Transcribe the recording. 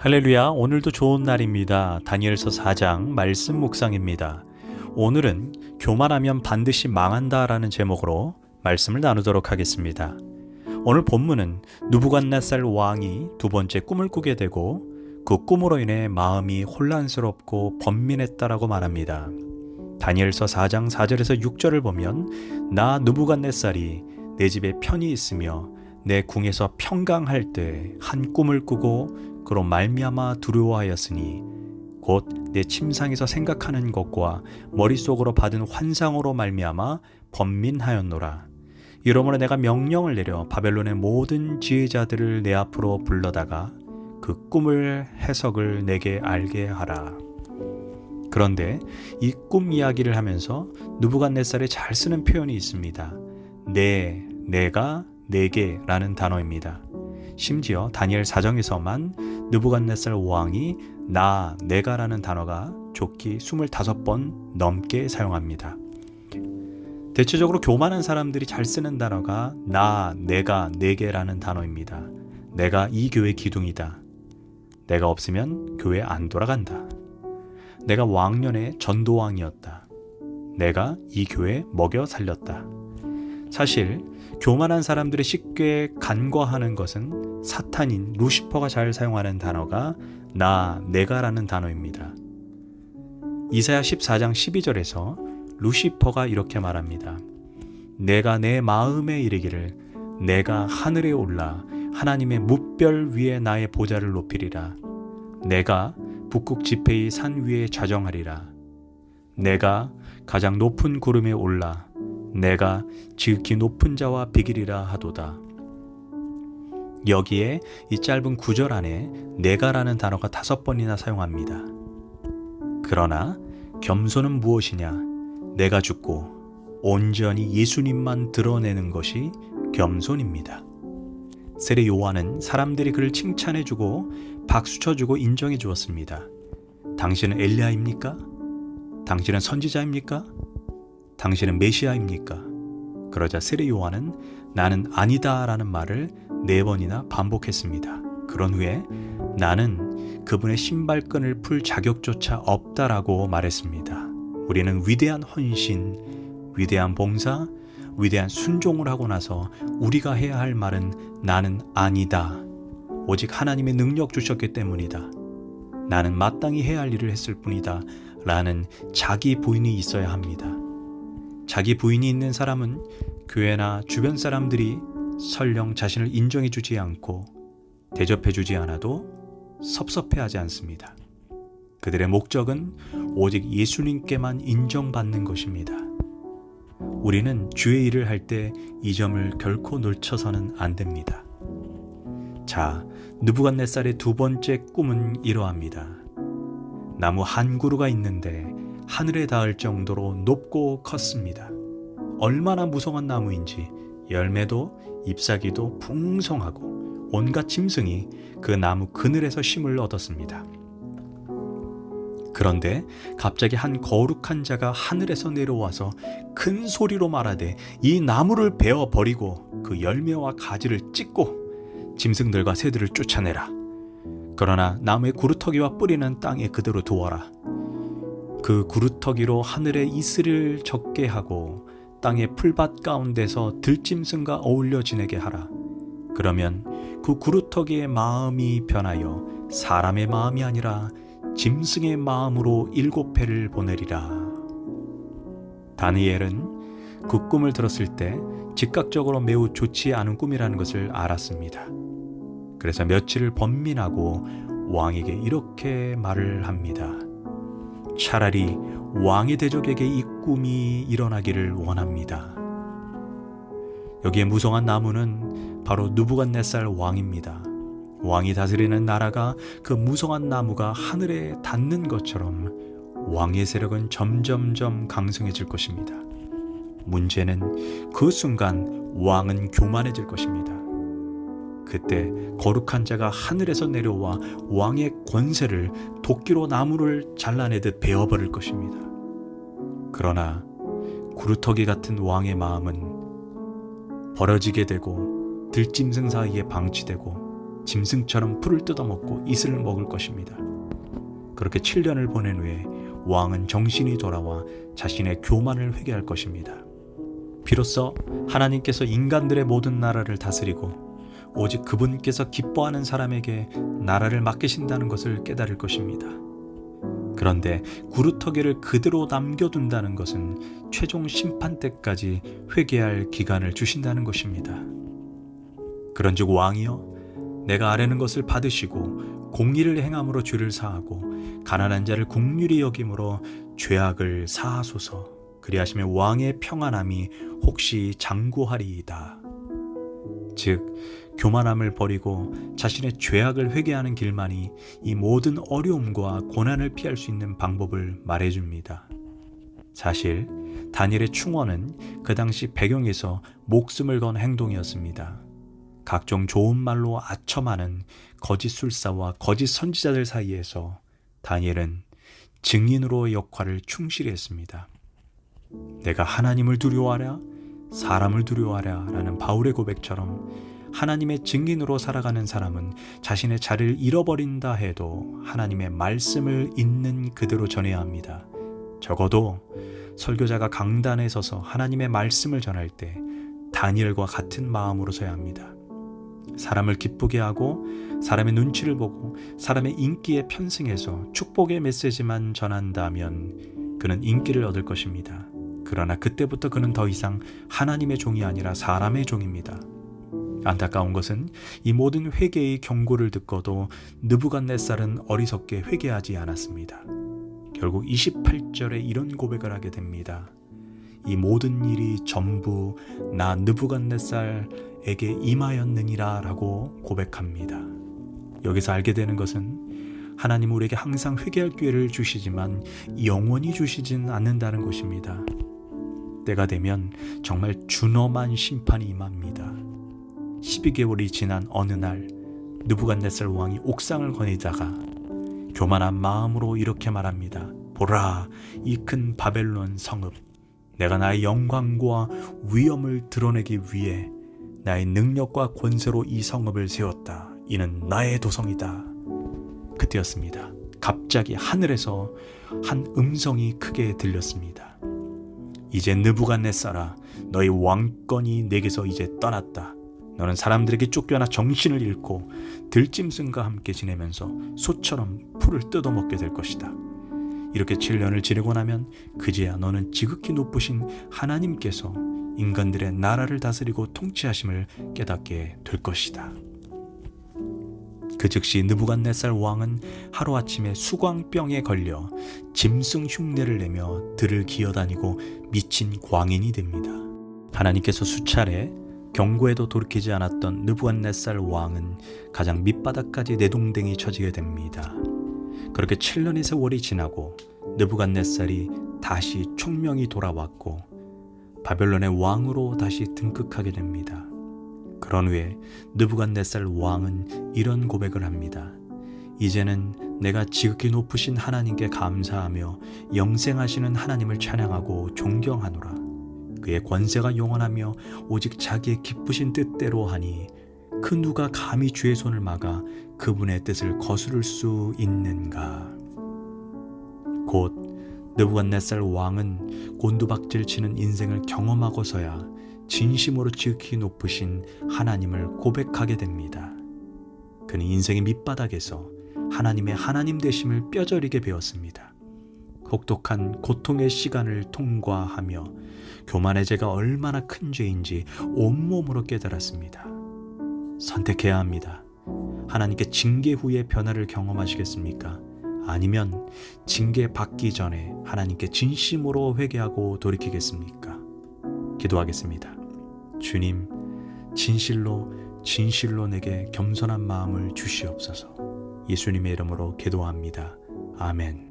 할렐루야, 오늘도 좋은 날입니다. 다니엘서 4장 말씀 묵상입니다. 오늘은 교만하면 반드시 망한다라는 제목으로 말씀을 나누도록 하겠습니다. 오늘 본문은 느부갓네살 왕이 두 번째 꿈을 꾸게 되고 그 꿈으로 인해 마음이 혼란스럽고 번민했다라고 말합니다. 다니엘서 4장 4절에서 6절을 보면 나 느부갓네살이 내 집에 편히 있으며 내 궁에서 평강할 때 한 꿈을 꾸고 그로 말미암아 두려워하였으니 곧 내 침상에서 생각하는 것과 머릿속으로 받은 환상으로 말미암아 번민하였노라. 이러므로 내가 명령을 내려 바벨론의 모든 지혜자들을 내 앞으로 불러다가 그 꿈을 해석을 내게 알게 하라. 그런데 이 꿈 이야기를 하면서 느부갓네살이 잘 쓰는 표현이 있습니다. 내가, 내게 라는 단어입니다. 심지어 다니엘 4장에서만 느부갓네살 왕이 내가 라는 단어가 좋기 25번 넘게 사용합니다. 대체적으로 교만한 사람들이 잘 쓰는 단어가 내가, 내게 라는 단어입니다. 내가 이 교회 기둥이다. 내가 없으면 교회 안 돌아간다. 내가 왕년에 전도왕이었다. 내가 이 교회 먹여 살렸다. 사실 교만한 사람들이 쉽게 간과하는 것은 사탄인 루시퍼가 잘 사용하는 단어가 내가라는 단어입니다. 이사야 14장 12절에서 루시퍼가 이렇게 말합니다. 내가 내 마음에 이르기를 내가 하늘에 올라 하나님의 뭇별 위에 나의 보좌를 높이리라. 내가 북극 지폐의 산 위에 좌정하리라. 내가 가장 높은 구름에 올라 내가 지극히 높은 자와 비기리라 하도다. 여기에 이 짧은 구절 안에 내가라는 단어가 5번이나 사용합니다. 그러나 겸손은 무엇이냐? 내가 죽고 온전히 예수님만 드러내는 것이 겸손입니다. 세례 요한은 사람들이 그를 칭찬해주고 박수쳐주고 인정해 주었습니다. 당신은 엘리야입니까? 당신은 선지자입니까? 당신은 메시아입니까? 그러자 세례 요한은 나는 아니다 라는 말을 4번이나 반복했습니다. 그런 후에 나는 그분의 신발끈을 풀 자격조차 없다라고 말했습니다. 우리는 위대한 헌신, 위대한 봉사, 위대한 순종을 하고 나서 우리가 해야 할 말은 나는 아니다. 오직 하나님의 능력 주셨기 때문이다. 나는 마땅히 해야 할 일을 했을 뿐이다. 라는 자기 부인이 있어야 합니다. 자기 부인이 있는 사람은 교회나 주변 사람들이 설령 자신을 인정해 주지 않고 대접해 주지 않아도 섭섭해하지 않습니다. 그들의 목적은 오직 예수님께만 인정받는 것입니다. 우리는 주의 일을 할 때 이 점을 결코 놓쳐서는 안 됩니다. 자, 느부갓네살의 두 번째 꿈은 이러합니다. 나무 한 그루가 있는데 하늘에 닿을 정도로 높고 컸습니다. 얼마나 무성한 나무인지 열매도 잎사귀도 풍성하고 온갖 짐승이 그 나무 그늘에서 쉼을 얻었습니다. 그런데 갑자기 한 거룩한 자가 하늘에서 내려와서 큰 소리로 말하되 이 나무를 베어 버리고 그 열매와 가지를 찢고 짐승들과 새들을 쫓아내라. 그러나 나무의 구루터기와 뿌리는 땅에 그대로 두어라. 그 구루터기로 하늘의 이슬을 적게 하고 땅의 풀밭 가운데서 들짐승과 어울려 지내게 하라. 그러면 그 구루터기의 마음이 변하여 사람의 마음이 아니라 짐승의 마음으로 7배를 보내리라. 다니엘은 그 꿈을 들었을 때 즉각적으로 매우 좋지 않은 꿈이라는 것을 알았습니다. 그래서 며칠을 번민하고 왕에게 이렇게 말을 합니다. 차라리 왕의 대적에게 이 꿈이 일어나기를 원합니다. 여기에 무성한 나무는 바로 느부갓네살 왕입니다. 왕이 다스리는 나라가 그 무성한 나무가 하늘에 닿는 것처럼 왕의 세력은 점점점 강성해질 것입니다. 문제는 그 순간 왕은 교만해질 것입니다. 그때 거룩한 자가 하늘에서 내려와 왕의 권세를 도끼로 나무를 잘라내듯 베어버릴 것입니다. 그러나 구루터기 같은 왕의 마음은 버려지게 되고 들짐승 사이에 방치되고 짐승처럼 풀을 뜯어먹고 이슬을 먹을 것입니다. 그렇게 7년을 보낸 후에 왕은 정신이 돌아와 자신의 교만을 회개할 것입니다. 비로소 하나님께서 인간들의 모든 나라를 다스리고 오직 그분께서 기뻐하는 사람에게 나라를 맡기신다는 것을 깨달을 것입니다. 그런데 구루터기를 그대로 남겨둔다는 것은 최종 심판 때까지 회개할 기간을 주신다는 것입니다. 그런즉 왕이여, 내가 아뢰는 것을 받으시고 공의를 행함으로 죄를 사하고 가난한 자를 긍휼히 여김으로 죄악을 사하소서. 그리하시면 왕의 평안함이 혹시 장구하리이다. 즉 교만함을 버리고 자신의 죄악을 회개하는 길만이 이 모든 어려움과 고난을 피할 수 있는 방법을 말해줍니다. 사실 다니엘의 충언은 그 당시 배경에서 목숨을 건 행동이었습니다. 각종 좋은 말로 아첨하는 거짓 술사와 거짓 선지자들 사이에서 다니엘은 증인으로의 역할을 충실히 했습니다. 내가 하나님을 두려워하랴 사람을 두려워하랴 라는 바울의 고백처럼 하나님의 증인으로 살아가는 사람은 자신의 자리를 잃어버린다 해도 하나님의 말씀을 있는 그대로 전해야 합니다. 적어도 설교자가 강단에 서서 하나님의 말씀을 전할 때 다니엘과 같은 마음으로 서야 합니다. 사람을 기쁘게 하고 사람의 눈치를 보고 사람의 인기에 편승해서 축복의 메시지만 전한다면 그는 인기를 얻을 것입니다. 그러나 그때부터 그는 더 이상 하나님의 종이 아니라 사람의 종입니다. 안타까운 것은 이 모든 회개의 경고를 듣고도 느부갓네살은 어리석게 회개하지 않았습니다. 결국 28절에 이런 고백을 하게 됩니다. 이 모든 일이 전부 나 느부갓네살에게 임하였느니라 라고 고백합니다. 여기서 알게 되는 것은 하나님은 우리에게 항상 회개할 기회를 주시지만 영원히 주시진 않는다는 것입니다. 때가 되면 정말 준엄한 심판이 임합니다. 12개월이 지난 어느 날 느부갓네살 왕이 옥상을 거니다가 교만한 마음으로 이렇게 말합니다. 보라, 이 큰 바벨론 성읍, 내가 나의 영광과 위엄을 드러내기 위해 나의 능력과 권세로 이 성읍을 세웠다. 이는 나의 도성이다. 그때였습니다. 갑자기 하늘에서 한 음성이 크게 들렸습니다. 이제 느부갓네살아, 너의 왕권이 내게서 이제 떠났다. 너는 사람들에게 쫓겨나 정신을 잃고 들짐승과 함께 지내면서 소처럼 풀을 뜯어먹게 될 것이다. 이렇게 7년을 지내고 나면 그제야 너는 지극히 높으신 하나님께서 인간들의 나라를 다스리고 통치하심을 깨닫게 될 것이다. 그 즉시 느부갓네살 왕은 하루아침에 수광병에 걸려 짐승 흉내를 내며 들을 기어다니고 미친 광인이 됩니다. 하나님께서 수차례 경고에도 돌이키지 않았던 느부갓네살 왕은 가장 밑바닥까지 내동댕이 쳐지게 됩니다. 그렇게 7년의 세월이 지나고 느부갓네살이 다시 총명이 돌아왔고 바벨론의 왕으로 다시 등극하게 됩니다. 그런 후에 느부갓네살 왕은 이런 고백을 합니다. 이제는 내가 지극히 높으신 하나님께 감사하며 영생하시는 하나님을 찬양하고 존경하노라. 그의 권세가 영원하며 오직 자기의 기쁘신 뜻대로 하니 그 누가 감히 주의 손을 막아 그분의 뜻을 거스를 수 있는가. 곧 느부갓네살 왕은 곤두박질치는 인생을 경험하고서야 진심으로 지극히 높으신 하나님을 고백하게 됩니다. 그는 인생의 밑바닥에서 하나님의 하나님 되심을 뼈저리게 배웠습니다. 혹독한 고통의 시간을 통과하며 교만의 죄가 얼마나 큰 죄인지 온몸으로 깨달았습니다. 선택해야 합니다. 하나님께 징계 후에 변화를 경험하시겠습니까? 아니면 징계 받기 전에 하나님께 진심으로 회개하고 돌이키겠습니까? 기도하겠습니다. 주님, 진실로 내게 겸손한 마음을 주시옵소서. 예수님의 이름으로 기도합니다. 아멘.